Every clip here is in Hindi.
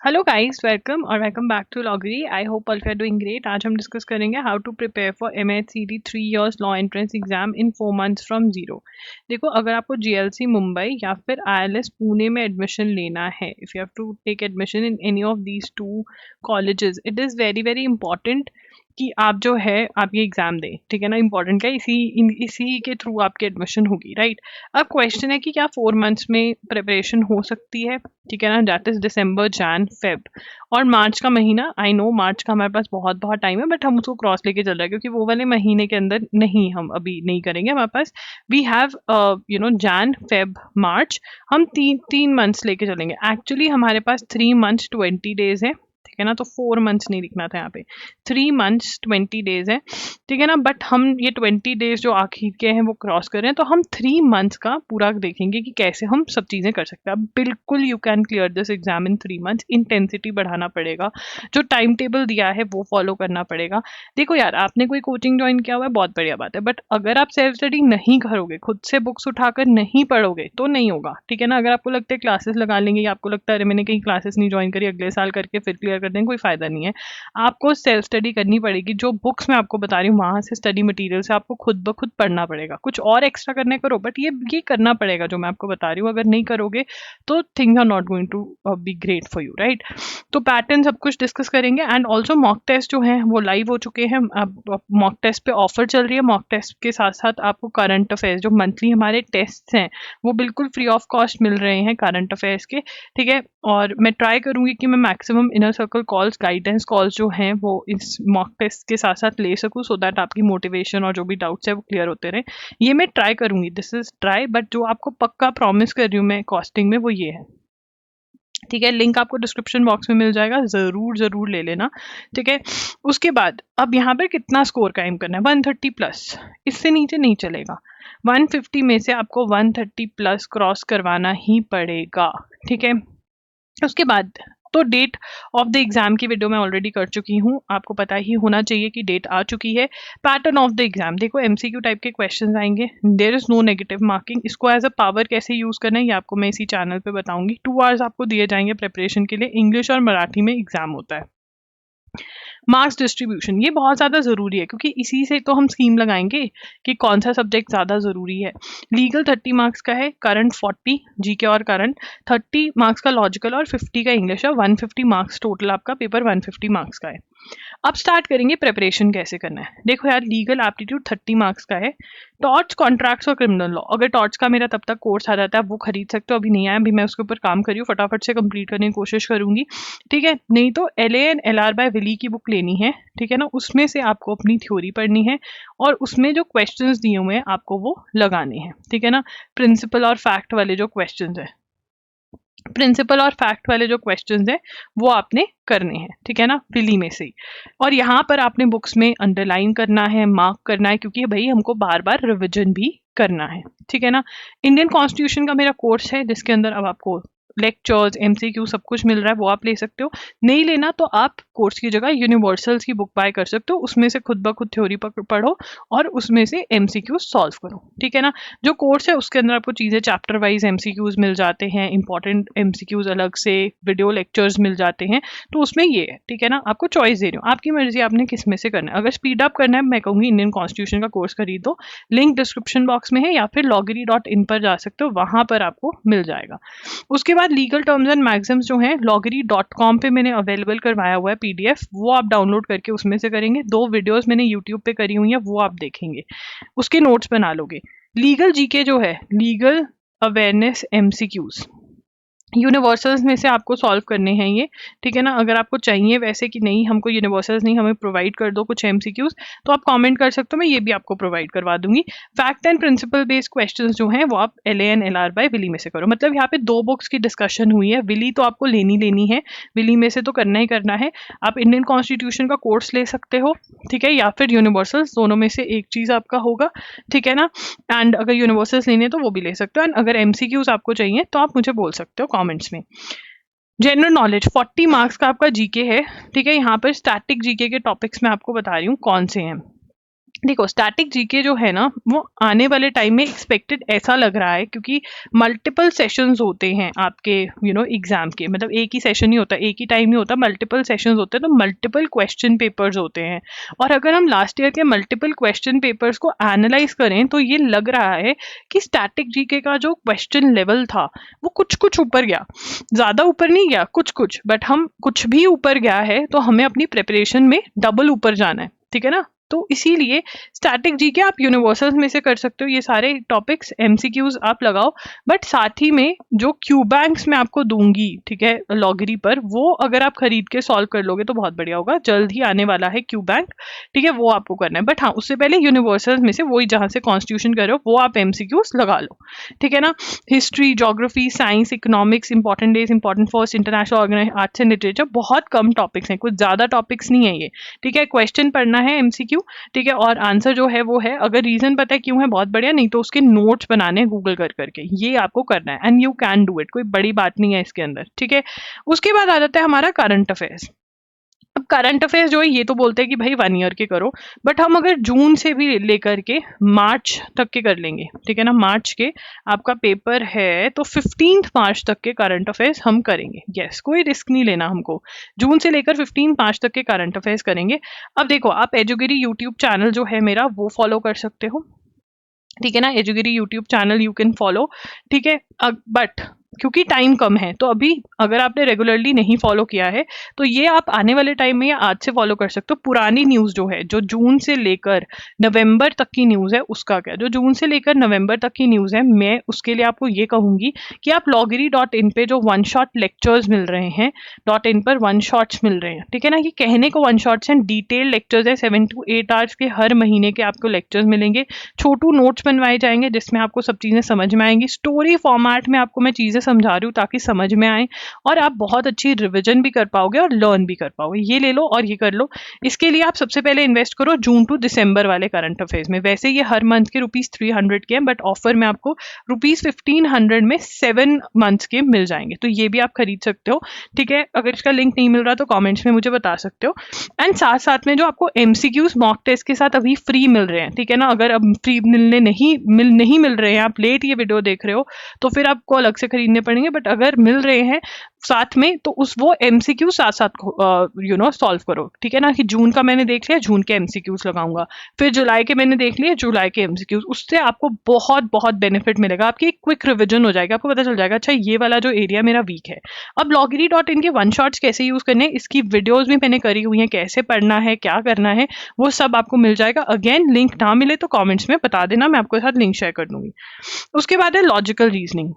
Hello guys, welcome back to Logri. I hope all you are doing great. आज हम डिस्कस करेंगे how to prepare for MHCD 3 years law entrance exam in 4 months from zero. देखो, अगर आपको GLC मुंबई या फिर ILS पुणे में एडमिशन लेना है, if you have to take admission in any of these two colleges, it is very very important कि आप जो है आप ये एग्ज़ाम दें। ठीक है ना, इंपॉर्टेंट क्या है, इसी के थ्रू आपकी एडमिशन होगी, राइट। अब क्वेश्चन है कि क्या 4 months में प्रिपरेशन हो सकती है? ठीक है ना, that is December, Jain, Feb और मार्च का महीना। आई नो मार्च का हमारे पास बहुत बहुत टाइम है, बट हम उसको क्रॉस लेके चल रहे हैं क्योंकि वो वाले महीने के अंदर नहीं, हम अभी नहीं करेंगे। हमारे पास वी हैव जैन, फेब, मार्च, हम तीन तीन मंथ्स लेके चलेंगे। एक्चुअली हमारे पास 3 months 20 days है। ठीक है ना, तो 4 months नहीं लिखना था यहाँ पे, 3 months 20 days है। ठीक है ना, बट हम ये 20 days जो आखिर के हैं वो क्रॉस कर रहे हैं, तो हम 3 months का पूरा देखेंगे कि कैसे हम सब चीज़ें कर सकते हैं। अब बिल्कुल you can clear this exam in 3 months। Intensity बढ़ाना पड़ेगा, जो टाइम टेबल दिया है वो फॉलो करना पड़ेगा। देखो यार, आपने कोई कोचिंग ज्वाइन किया हुआ है, बहुत बढ़िया बात है, बट अगर आप सेल्फ स्टडी नहीं करोगे, खुद से बुक्स उठाकर नहीं पढ़ोगे तो नहीं होगा। ठीक है ना, अगर आपको लगता है क्लासेस लगा लेंगे या आपको लगता है अरे मैंने कहीं क्लासेस नहीं ज्वाइन करी, अगले साल करके फिर क्लियर कर देंगे, कोई फायदा नहीं है। आपको सेल्फ स्टडी करनी पड़ेगी। जो बुक्स मैं आपको बता रही हूँ वहां से स्टडी मटेरियल से आपको खुद ब खुद पढ़ना पड़ेगा। कुछ और एक्स्ट्रा करने करो, बट ये करना पड़ेगा जो मैं आपको बता रही हूँ। अगर नहीं करोगे तो things are not going to be great for you, right. तो पैटर्न सब कुछ डिस्कस करेंगे एंड ऑल्सो मॉक टेस्ट जो है वो लाइव हो चुके हैं। अब मॉक टेस्ट पे ऑफर चल रही है। मॉक टेस्ट के साथ साथ आपको करंट अफेयर्स जो मंथली हमारे टेस्ट हैं वो बिल्कुल फ्री ऑफ कॉस्ट मिल रहे हैं करंट अफेयर्स के। ठीक है, और मैं ट्राई करूंगी कि मैं maximum inner circle calls, guidance calls जो हैं वो इस मॉक टेस्ट के साथ साथ ले सकूं, सो दैट आपकी मोटिवेशन और जो भी डाउट्स है वो क्लियर होते रहे। ये मैं ट्राई करूंगी, दिस इज ट्राई, बट जो आपको पक्का प्रॉमिस कर रही हूँ मैं कॉस्टिंग में वो ये है। ठीक है, लिंक आपको डिस्क्रिप्शन बॉक्स में मिल जाएगा, जरूर जरूर ले लेना। ठीक है, उसके बाद अब यहाँ पर कितना स्कोर कायम करना है, 130+, इससे नीचे नहीं चलेगा। 150 में से आपको 130+ क्रॉस करवाना ही पड़ेगा। ठीक है, उसके बाद तो डेट ऑफ द एग्जाम की वीडियो मैं ऑलरेडी कर चुकी हूँ, आपको पता ही होना चाहिए कि डेट आ चुकी है। पैटर्न ऑफ द एग्जाम देखो, MCQ टाइप के क्वेश्चंस आएंगे, there is no negative marking. इसको एज अ पावर कैसे यूज करना है ये आपको मैं इसी चैनल पे बताऊंगी। 2 hours आपको दिए जाएंगे प्रिपरेशन के लिए। इंग्लिश और मराठी में एग्जाम होता है। मार्क्स डिस्ट्रीब्यूशन ये बहुत ज़्यादा ज़रूरी है क्योंकि इसी से तो हम स्कीम लगाएंगे कि कौन सा सब्जेक्ट ज़्यादा ज़रूरी है। लीगल 30 मार्क्स का है, करंट 40, जीके और करंट 30 मार्क्स का, लॉजिकल और 50 का इंग्लिश है। 150 मार्क्स टोटल, आपका पेपर 150 मार्क्स का है। अब स्टार्ट करेंगे प्रिपरेशन कैसे करना है। देखो यार, लीगल एप्टीट्यूड 30 मार्क्स का है। टॉर्च, कॉन्ट्रैक्ट्स और क्रिमिनल लॉ, अगर टॉर्च का मेरा तब तक कोर्स आ जाता है, वो खरीद सकते हो, अभी नहीं आया, अभी मैं उसके ऊपर काम कर रही हूँ, फटाफट से कंप्लीट करने की कोशिश करूंगी। ठीक है, नहीं तो LA and LR by Wiley की बुक लेनी है। ठीक है ना, उसमें से आपको अपनी थ्योरी पढ़नी है और उसमें जो क्वेश्चंस दिए हुए हैं आपको वो लगाने हैं। ठीक है ना, प्रिंसिपल और फैक्ट वाले जो क्वेश्चंस हैं, प्रिंसिपल और फैक्ट वाले जो क्वेश्चंस हैं वो आपने करने हैं। ठीक है ना, विली में से ही। और यहाँ पर आपने बुक्स में अंडरलाइन करना है, मार्क करना है, क्योंकि भाई हमको बार बार रिविजन भी करना है। ठीक है ना, इंडियन कॉन्स्टिट्यूशन का मेरा कोर्स है जिसके अंदर अब आपको लेक्चर्स, MCQ सब कुछ मिल रहा है, वो आप ले सकते हो। नहीं लेना तो आप कोर्स की जगह यूनिवर्सल्स की बुक बाय कर सकते हो, उसमें से खुद ब खुद थ्योरी पढ़ो और उसमें से MCQ सॉल्व करो। ठीक है ना, जो कोर्स है उसके अंदर आपको चीज़ें चैप्टर वाइज MCQs मिल जाते हैं, इंपॉर्टेंट MCQs अलग से, वीडियो लेक्चर्स मिल जाते हैं, तो उसमें ये है। ठीक है ना, आपको चॉइस दे रही हूँ, आपकी मर्जी आपने किस में से करना है। अगर स्पीड अप करना है, मैं कहूँगी इंडियन कॉन्स्टिट्यूशन का कोर्स खरीद दो, लिंक डिस्क्रिप्शन बॉक्स में है, या फिर loggery.in पर जा सकते हो, वहां पर आपको मिल जाएगा। उसके बाद लीगल टर्म्स एंड मैक्सिम्स जो हैं loggery.com पे मैंने अवेलेबल करवाया हुआ है PDF, वो आप डाउनलोड करके उसमें से करेंगे। 2 वीडियोस मैंने यूट्यूब पे करी हुई है, वो आप देखेंगे, उसके नोट्स बना लोगे। लीगल जीके जो है, लीगल अवेयरनेस MCQs यूनिवर्सल्स में से आपको सॉल्व करने हैं ये। ठीक है ना, अगर आपको चाहिए वैसे कि नहीं हमको यूनिवर्सल्स नहीं, हमें प्रोवाइड कर दो कुछ MCQs, तो आप कमेंट कर सकते हो, मैं ये भी आपको प्रोवाइड करवा दूंगी। Fact and principle based questions जो हैं वो आप LA and LR by Wiley में से करो। मतलब यहाँ पे 2 बुक्स की डिस्कशन हुई है, विली तो आपको लेनी है, विली में से तो करना ही करना है। आप इंडियन कॉन्स्टिट्यूशन का कोर्स ले सकते हो, ठीक है, या फिर यूनिवर्सल्स, दोनों में से एक चीज आपका होगा। ठीक है ना, एंड अगर यूनिवर्सल्स लेने तो वो भी ले सकते हो, एंड अगर MCQs आपको चाहिए तो आप मुझे बोल सकते हो कमेंट्स में। जनरल नॉलेज 40 मार्क्स का आपका जीके है। ठीक है, यहाँ पर स्टैटिक जीके के टॉपिक्स मैं आपको बता रही हूँ कौन से हैं। देखो स्टैटिक जीके जो है ना वो आने वाले टाइम में एक्सपेक्टेड ऐसा लग रहा है, क्योंकि मल्टीपल सेशंस होते हैं आपके एग्जाम के, मतलब एक ही सेशन नहीं होता, एक ही टाइम नहीं होता, मल्टीपल सेशंस होते हैं, तो मल्टीपल क्वेश्चन पेपर्स होते हैं। और अगर हम लास्ट ईयर के मल्टीपल क्वेश्चन पेपर्स को एनालाइज करें तो ये लग रहा है कि स्टैटिक जीके का जो क्वेश्चन लेवल था वो कुछ कुछ ऊपर गया, ज्यादा ऊपर नहीं गया, कुछ कुछ, बट हम कुछ भी ऊपर गया है तो हमें अपनी प्रिपरेशन में डबल ऊपर जाना है, ठीक है ना। तो इसीलिए स्टैटिक जीके आप यूनिवर्सल्स में से कर सकते हो, ये सारे टॉपिक्स एमसीक्यूज आप लगाओ, बट साथ ही में जो क्यू बैंक्स मैं आपको दूंगी, ठीक है, लॉगरी पर, वो अगर आप खरीद के सॉल्व कर लोगे तो बहुत बढ़िया होगा। जल्द ही आने वाला है क्यू बैंक, ठीक है, वो आपको करना है। बट हाँ, उससे पहले यूनिवर्सल्स में से वही जहां से कॉन्स्टिट्यूशन कर रहे हो वो आप एमसीक्यूज लगा लो, ठीक है ना। History, geography, science, economics, important days, important first, international organisation, arts and literature, बहुत कम टॉपिक्स हैं, कुछ ज्यादा टॉपिक्स नहीं है ये, ठीक है। क्वेश्चन पढ़ना है एमसीक्यू, ठीक है, और आंसर जो है वो है, अगर रीजन पता है क्यों है बहुत बढ़िया, नहीं तो उसके नोट्स बनाने हैं गूगल कर करके, ये आपको करना है, and you can do it, कोई बड़ी बात नहीं है इसके अंदर, ठीक है। उसके बाद आ जाता है हमारा करंट अफेयर्स। अब करंट अफेयर्स जो है ये तो बोलते हैं कि भाई 1 ईयर के करो, बट हम अगर जून से भी लेकर के मार्च तक के कर लेंगे, ठीक है ना, मार्च के आपका पेपर है तो 15 मार्च तक के करंट अफेयर्स हम करेंगे, यस, कोई रिस्क नहीं लेना हमको, जून से लेकर 15 मार्च तक के करंट अफेयर्स करेंगे। अब देखो, आप एजुगिरी यूट्यूब चैनल जो है मेरा वो फॉलो कर सकते हो, ठीक है ना, एजुगिरी YouTube channel you can follow, ठीक है। बट क्योंकि टाइम कम है तो अभी अगर आपने रेगुलरली नहीं फॉलो किया है तो ये आप आने वाले टाइम में या आज से फॉलो कर सकते हो। पुरानी न्यूज़ जो है, जो जून से लेकर नवंबर तक की न्यूज़ है उसका क्या, जो जून से लेकर नवंबर तक की न्यूज़ है, मैं उसके लिए आपको ये कहूंगी कि आप loggery.in पे जो वन शॉट लेक्चर्स मिल रहे हैं, .in पर वन शॉट्स मिल रहे हैं, ठीक है ना, ये कहने को वन शॉट्स हैं, डिटेल लेक्चर्स है, 7 to 8 आवर्स के हर महीने के आपको लेक्चर्स मिलेंगे, छोटू नोट्स बनवाए जाएंगे जिसमें आपको सब चीज़ें समझ में आएंगी, स्टोरी फॉर्मेट में आपको मैं चीज़ें समझा रही हूँ ताकि समझ में आए और आप बहुत अच्छी रिविजन भी कर पाओगे और लर्न भी कर पाओगे। ये ले लो और ये कर लो। इसके लिए आप सबसे पहले इन्वेस्ट करो जून टू दिसंबर वाले करंट अफेयर्स में। वैसे ये हर मंथ के ₹300 के हैं, बट ऑफर में आपको ₹1500 में 7 मंथ्स के मिल जाएंगे, तो ये भी आप खरीद सकते हो, ठीक है। अगर इसका लिंक नहीं मिल रहा तो कॉमेंट्स में मुझे बता सकते हो। एंड साथ साथ में जो आपको एमसीक्यूज मॉक टेस्ट के साथ अभी फ्री मिल रहे हैं, ठीक है ना, अगर अब फ्री नहीं मिल रहे हैं, आप लेट ये वीडियो देख रहे हो तो फिर आपको अलग से खरीदने पड़ेंगे, बट अगर मिल रहे हैं साथ में तो उस वो एमसीक्यू साथ साथ सॉल्व करो, ठीक है ना, कि जून का मैंने देख लिया, जून के एमसीक्यूज लगाऊंगा, फिर जुलाई के मैंने देख लिया, जुलाई के एमसीक्यूज, उससे आपको बहुत बहुत बेनिफिट मिलेगा, आपकी एक क्विक रिविजन हो जाएगा, आपको पता चल जाएगा अच्छा ये वाला जो एरिया मेरा वीक है। अब loggery.in के वन शॉट्स कैसे यूज करने हैं इसकी वीडियोस भी मैंने करी हुई हैं, कैसे पढ़ना है, क्या करना है, वो सब आपको मिल जाएगा। अगेन लिंक ना मिले तो कमेंट्स में बता देना, मैं आपके साथ लिंक शेयर कर दूंगी। उसके बाद है लॉजिकल रीजनिंग।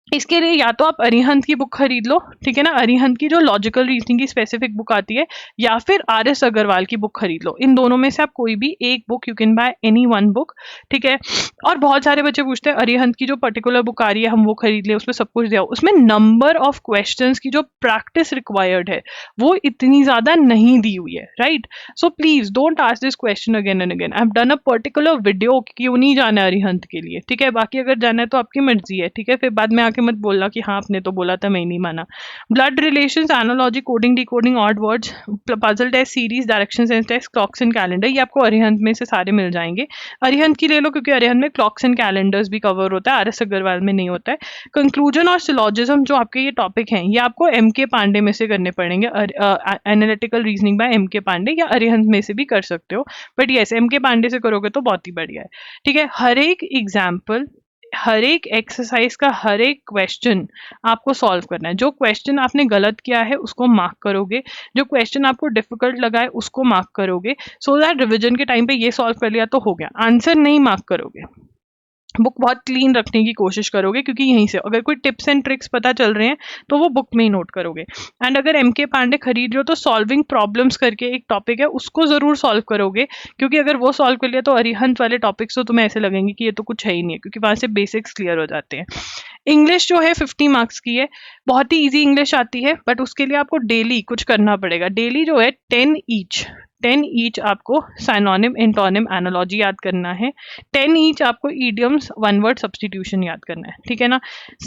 इसके लिए या तो आप अरिहंत की बुक खरीद लो, ठीक है ना, अरिहंत की जो लॉजिकल रीजनिंग की स्पेसिफिक बुक आती है, या फिर RS अग्रवाल की बुक खरीद लो। इन दोनों में से आप कोई भी एक book, you can by any one book, ठीक है। और बहुत सारे बच्चे पूछते हैं अरिहंत की जो पर्टिकुलर बुक आ रही है हम वो खरीद ले, उसमें सब कुछ दिया, उसमें नंबर ऑफ क्वेश्चंस की जो प्रैक्टिस रिक्वायर्ड है वो इतनी ज्यादा नहीं दी हुई है, right. So please don't ask this question again and again. I have done a particular video क्यों नहीं जाना है अरिहंत के लिए, ठीक है, बाकी अगर जाना है तो आपकी मर्जी है, ठीक है, फिर बाद में आके मत बोलना कि हाँ आपने तो बोला था मैं नहीं माना। Blood relations, analogy, coding, decoding, odd words, puzzle test series, direction sense test, clocks and calendar, ये आपको अरिहंत में से सारे मिल जाएंगे। अरिहंत की ले लो क्योंकि अरिहंत में क्लॉक्स एंड कैलेंडर्स भी कवर होता है, RS अग्रवाल में नहीं होता है। कंक्लूजन और सिलॉजिज्म जो आपके ये टॉपिक हैं ये आपको MK पांडे में से करने पड़ेंगे, analytical reasoning by MK Pandey, या अरिहंत में से भी कर सकते हो, बट यस MK पांडे से करोगे तो बहुत ही बढ़िया है, ठीक है। हर एक एग्जाम्पल, हर एक एक्सरसाइज का हर एक क्वेश्चन आपको सॉल्व करना है। जो क्वेश्चन आपने गलत किया है उसको मार्क करोगे, जो क्वेश्चन आपको डिफिकल्ट लगा है उसको मार्क करोगे, सो दैट रिवीजन के टाइम पे ये सॉल्व कर लिया तो हो गया। आंसर नहीं मार्क करोगे, बुक बहुत क्लीन रखने की कोशिश करोगे, क्योंकि यहीं से अगर कोई टिप्स एंड ट्रिक्स पता चल रहे हैं तो वो बुक में ही नोट करोगे। एंड अगर MK पांडे खरीद रहे हो तो सॉल्विंग प्रॉब्लम्स करके एक टॉपिक है उसको जरूर सॉल्व करोगे, क्योंकि अगर वो सॉल्व कर लिया तो अरिहंत वाले टॉपिक्स तो तुम्हें ऐसे लगेंगे कि ये तो कुछ है ही नहीं है, क्योंकि वहां से बेसिक्स क्लियर हो जाते हैं। इंग्लिश जो है 50 मार्क्स की है, बहुत ही इजी इंग्लिश आती है, बट उसके लिए आपको डेली कुछ करना पड़ेगा। डेली जो है 10 ईच आपको साइनोनिम, एंटोनिम, एनालॉजी याद करना है। 10 ईच आपको ईडियम्स, वन वर्ड सब्स्टिट्यूशन याद करना है, ठीक है ना।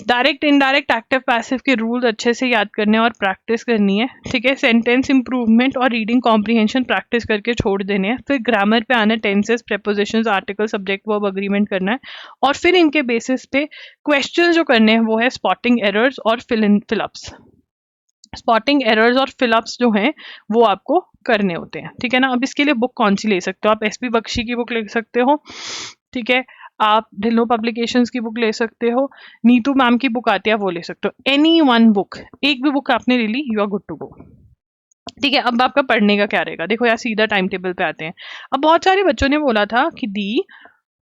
डायरेक्ट, इनडायरेक्ट, एक्टिव, पैसिव के रूल्स अच्छे से याद करने हैं और प्रैक्टिस करनी है, ठीक है। सेंटेंस इंप्रूवमेंट और रीडिंग कॉम्प्रिहेंशन प्रैक्टिस करके छोड़ देने हैं। फिर ग्रामर पे आना है, tenses, prepositions, article, subject, verb, agreement करना है। और फिर इनके बेसिस पे क्वेश्चन जो करने हैं वो है स्पॉटिंग एरर्स और fill in fill ups. Spotting errors और फिलअप्स जो हैं वो आपको करने होते हैं, ठीक है ना। अब इसके लिए बुक कौन सी ले सकते हो आप? एसपी बख्शी की बुक ले सकते हो, ठीक है। आप ढिल्लो पब्लिकेशंस की बुक ले सकते हो, नीतू मैम की बुक आती है वो ले सकते हो। एनी वन बुक, एक भी बुक आपने ले ली, you are good to go, ठीक है। अब आपका पढ़ने का क्या रहेगा? देखो यार, सीधा टाइम टेबल पे आते हैं। अब बहुत सारे बच्चों ने बोला था कि दी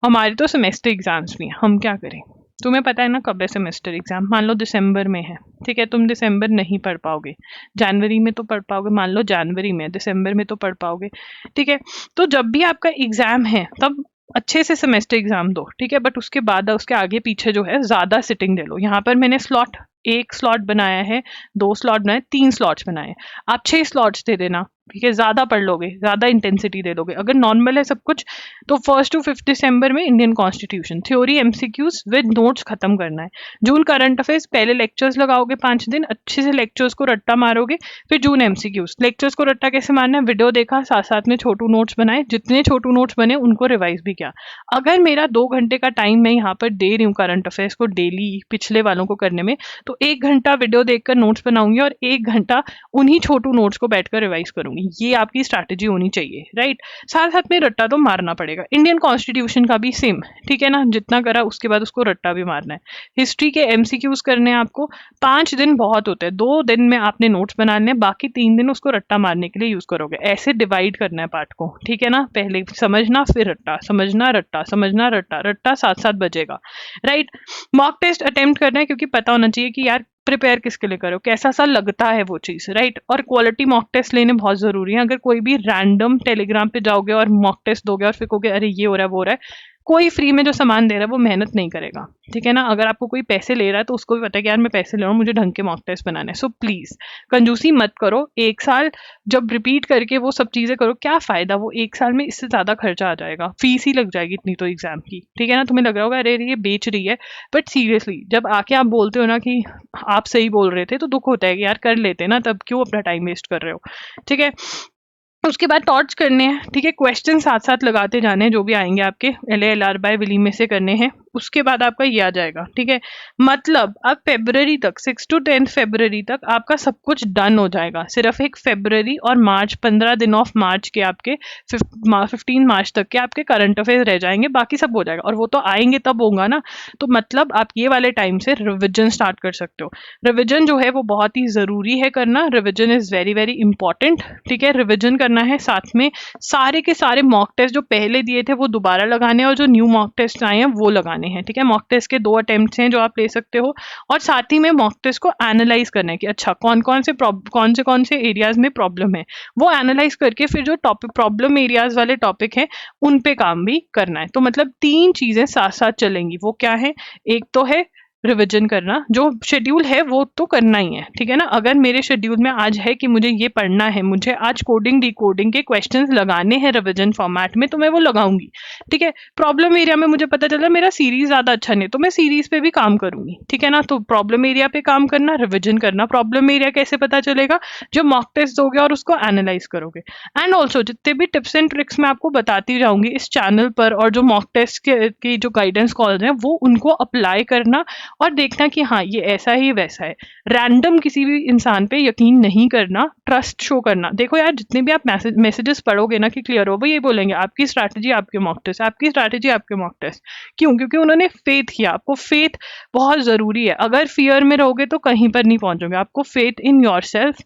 हमारे तो सेमेस्टर एग्जाम्स भी हैं, हम क्या करें? तुम्हें पता है ना कब है सेमेस्टर एग्जाम? मान लो दिसंबर में है, ठीक है। तुम दिसंबर नहीं पढ़ पाओगे, जनवरी में तो पढ़ पाओगे, मान लो जनवरी में, दिसंबर में तो पढ़ पाओगे, ठीक है। तो जब भी आपका एग्जाम है तब अच्छे से सेमेस्टर एग्जाम दो, ठीक है। बट उसके बाद उसके आगे पीछे जो है ज्यादा सिटिंग दे लो। यहाँ पर मैंने स्लॉट, एक स्लॉट बनाया है, 2 स्लॉट बनाए, 3 स्लॉट्स बनाए, आप 6 स्लॉट्स दे देना, ठीक है। ज्यादा पढ़ लोगे, ज्यादा इंटेंसिटी दे लोगे। अगर नॉर्मल है सब कुछ तो 1 to 5 दिसंबर में Indian constitution, theory, MCQs with notes खत्म करना है। जून करंट अफेयर्स, पहले लेक्चर्स लगाओगे 5 दिन, अच्छे से लेक्चर्स को रट्टा मारोगे। फिर जून एमसीक्यूज, लेक्चर्स को रट्टा कैसे मारना है? वीडियो देखा, साथ साथ में छोटू नोट्स बनाए, जितने छोटू नोट्स बने उनको रिवाइज भी किया। अगर मेरा 2 घंटे का टाइम मैं यहाँ पर दे रही हूँ करंट अफेयर्स को डेली पिछले वालों को करने में, तो 1 घंटा वीडियो देखकर नोट्स बनाऊंगी और 1 घंटा उन्हीं छोटू नोट्स को बैठकर रिवाइज करूंगी। ये आपकी स्ट्रैटेजी होनी चाहिए, राइट। साथ साथ में रट्टा तो मारना पड़ेगा। इंडियन कॉन्स्टिट्यूशन का भी सेम, ठीक है ना। जितना करा उसके बाद उसको रट्टा भी मारना है। हिस्ट्री के एमसीक्यूज करने हैं आपको, 5 दिन बहुत होते हैं, 2 दिन में आपने नोट्स बनाने हैं, बाकी 3 दिन उसको रट्टा मारने के लिए यूज करोगे। ऐसे डिवाइड करना है पार्ट को, ठीक है ना। पहले समझना, फिर रट्टा, समझना, रट्टा, समझना, रट्टा, रट्टा साथ साथ बजेगा, राइट। मॉक टेस्ट अटेम्प्ट करना है, क्योंकि पता होना चाहिए कि यार प्रिपेयर किसके लिए करो, कैसा सा लगता है वो चीज़, राइट। और क्वालिटी मॉक टेस्ट लेने बहुत ज़रूरी है। अगर कोई भी रैंडम टेलीग्राम पे जाओगे और मॉक टेस्ट दोगे और फिर कहोगे अरे ये हो रहा है वो हो रहा है, कोई फ्री में जो सामान दे रहा है वो मेहनत नहीं करेगा, ठीक है ना। अगर आपको कोई पैसे ले रहा है तो उसको भी पता है कि यार मैं पैसे ले रहा हूँ, मुझे ढंग के मॉक टेस्ट बनाने हैं। सो प्लीज़ कंजूसी मत करो। 1 साल जब रिपीट करके वो सब चीज़ें करो, क्या फ़ायदा? वो 1 साल में इससे ज़्यादा खर्चा आ जाएगा, फीस ही लग जाएगी इतनी तो एग्जाम की, ठीक है ना। तुम्हें लग रहा होगा अरे ये बेच रही है, बट सीरियसली जब आके आप बोलते हो ना कि आप सही बोल रहे थे, तो दुख होता है कि यार कर लेते ना, तब क्यों अपना टाइम वेस्ट कर रहे हो, ठीक है। उसके बाद टॉर्च करने हैं, ठीक है। क्वेश्चन साथ साथ लगाते जाने हैं, जो भी आएंगे आपके LALR बाय विली में से करने हैं। उसके बाद आपका ये आ जाएगा, ठीक है। मतलब अब फरवरी तक, 6 to 10 फरवरी तक आपका सब कुछ डन हो जाएगा। सिर्फ एक फरवरी और मार्च, 15 दिन ऑफ मार्च के आपके 15 मार्च तक के आपके करंट अफेयर्स रह जाएंगे, बाकी सब हो जाएगा। और वो तो आएंगे तब होगा ना, तो मतलब आप ये वाले टाइम से रिविजन स्टार्ट कर सकते हो। रिविजन जो है वो बहुत ही ज़रूरी है करना, revision is very very important, ठीक है। रिविजन करना है, साथ में सारे के सारे मॉक टेस्ट जो पहले दिए थे वो दोबारा लगाने हैं, और जो न्यू मॉक टेस्ट आए हैं वो लगाने हैं, ठीक है। मॉक टेस्ट के 2 अटेम्प्ट्स हैं जो आप ले सकते हो, और साथ ही में मॉक टेस्ट को एनालाइज करना है कि अच्छा कौन से एरियाज में प्रॉब्लम है, वो एनालाइज करके फिर जो टॉपिक प्रॉब्लम एरियाज वाले टॉपिक हैं उन पे काम भी करना है। तो मतलब 3 चीजें साथ साथ चलेंगी। वो क्या है? एक तो है रिविजन करना, जो शेड्यूल है वो तो करना ही है, ठीक है ना। अगर मेरे शेड्यूल में आज है कि मुझे ये पढ़ना है, मुझे आज कोडिंग डिकोडिंग के क्वेश्चंस लगाने हैं रिविजन फॉर्मेट में, तो मैं वो लगाऊंगी, ठीक है। प्रॉब्लम एरिया में मुझे पता चला मेरा सीरीज ज्यादा अच्छा नहीं, तो मैं सीरीज पे भी काम करूंगी, ठीक है ना। तो प्रॉब्लम एरिया पे काम करना, रिविजन करना। प्रॉब्लम एरिया कैसे पता चलेगा? जो मॉक टेस्ट दोगे और उसको एनालाइज करोगे। एंड ऑल्सो जितने भी टिप्स एंड ट्रिक्स मैं आपको बताती जाऊंगी इस चैनल पर, और जो मॉक टेस्ट की जो गाइडेंस कॉल्स हैं वो उनको अप्लाई करना और देखना कि हाँ ये ऐसा ही वैसा है। रैंडम किसी भी इंसान पे यकीन नहीं करना, ट्रस्ट शो करना। देखो यार, जितने भी आप मैसेजेस पढ़ोगे ना कि क्लियर हो, वो ये बोलेंगे आपकी स्ट्रैटेजी आपके मॉक टेस्ट, आपकी स्ट्रैटेजी आपके मॉक टेस्ट। क्यों? क्योंकि उन्होंने फेथ किया। आपको फेथ बहुत जरूरी है। अगर फियर में रहोगे तो कहीं पर नहीं पहुंचोगे। आपको फेथ इन योर सेल्फ,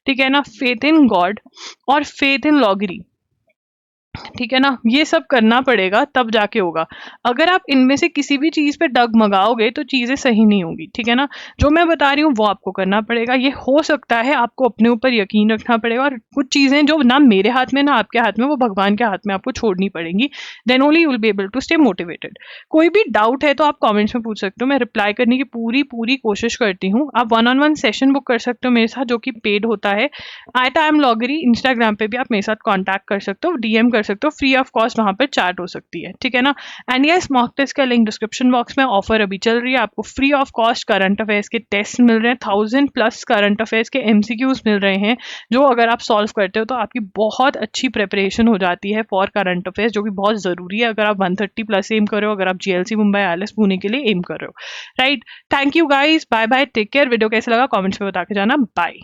ठीक है ना, फेथ इन गॉड और फेथ इन लॉगरी, ठीक है ना, ये सब करना पड़ेगा तब जाके होगा। अगर आप इनमें से किसी भी चीज पे डगमगाओगे तो चीजें सही नहीं होगी, ठीक है ना। जो मैं बता रही हूँ वो आपको करना पड़ेगा। ये हो सकता है, आपको अपने ऊपर यकीन रखना पड़ेगा, और कुछ चीजें जो ना मेरे हाथ में ना आपके हाथ में, वो भगवान के हाथ में आपको छोड़नी पड़ेंगी। Then only you will be able to stay motivated. कोई भी डाउट है तो आप कमेंट्स में पूछ सकते हो, मैं रिप्लाई करने की पूरी पूरी कोशिश करती हूँ। आप 1-on-1 सेशन बुक कर सकते हो मेरे साथ, जो कि पेड होता है। @IamLoggery इंस्टाग्राम पे भी आप मेरे साथ कांटेक्ट कर सकते हो, डीएम कर सकते हो, फ्री ऑफ कॉस्ट वहां पर चैट हो सकती है, ठीक है ना। एंड यस, मॉक टेस्ट का लिंक डिस्क्रिप्शन बॉक्स में, ऑफर अभी चल रही है। आपको free of cost current affairs के टेस्ट मिल रहे हैं, 1000+ करंट अफेयर्स के एमसीक्यूज मिल रहे हैं, जो अगर आप सॉल्व करते हो तो आपकी बहुत अच्छी प्रिपरेशन हो जाती है फॉर करंट अफेयर्स, जो कि बहुत जरूरी है अगर आप 130+ एम कर रहे हो, अगर आप जीएलसी मुंबई आईएलटीएस पुणे के लिए एम कर रहे हो, right. Thank you guys, bye bye, take care. Video कैसे लगा कमेंट्स में बता के जाना, बाय।